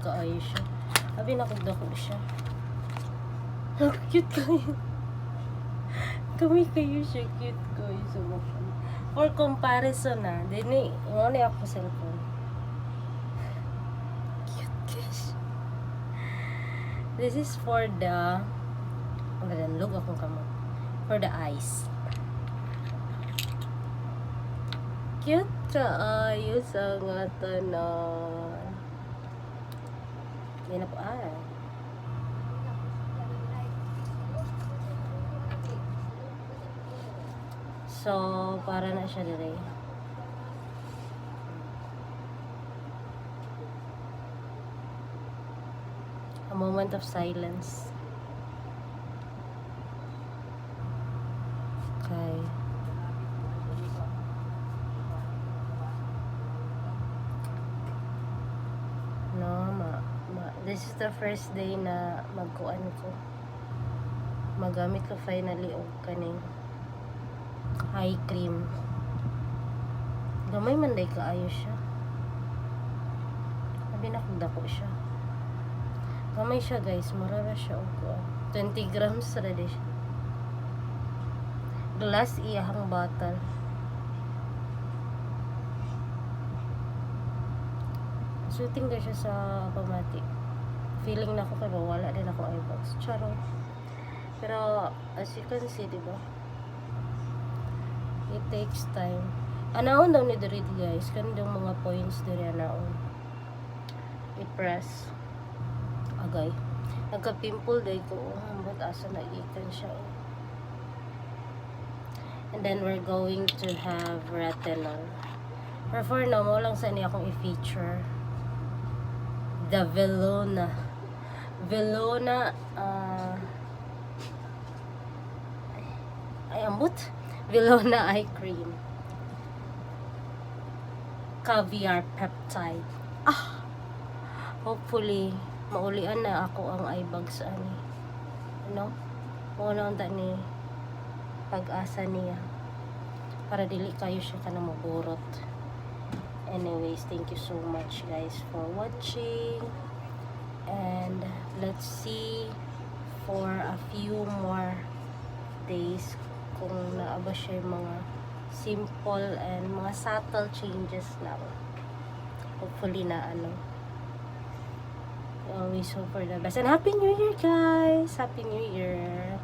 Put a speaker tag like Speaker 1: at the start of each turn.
Speaker 1: kaayo siya. Abi nakagdako siya. Ang cute kayo. Kami kayo siya, cute kayo sa mukha. For comparison na, din ano ako cellphone. Cute guys. This is for the look akong kamo. For the eyes. Cute kaayo sa nga tanan. Hindi na po So, para na siya dire. A moment of silence. Okay. This is the first day na magkuan ko. Magamit ko finally og kaning eye cream. Gamay man day kaayo siya. Sabi na kung dako siya. Gamay siya guys, mura siya og 20 grams ra di siya. Glass iyahang bottle. Shooting ka siya sa automatic. Feeling na ako kay wala din ako eyebags. Charo. Pero as you can see, diba? It takes time. Anaon daw ni diri guys, kanang mga points diri anaon. I-press. Agay. Nagka-pimple day ko. Ambot asa na ikan siya. And then we're going to have retinol. Pero for now, mo lang sa niya akong i-feature the Velona ay ambot Velona eye cream caviar peptide. Hopefully maulian na ako ang eye bags ani, no? Una unta ni pag-asa niya para dili kayo siya kanang maburot. Anyways, thank you so much guys for watching, and let's see for a few more days kung naaba siya yung mga simple and mga subtle changes lang. Hopefully na always hope for the best, and Happy New Year guys! Happy New Year!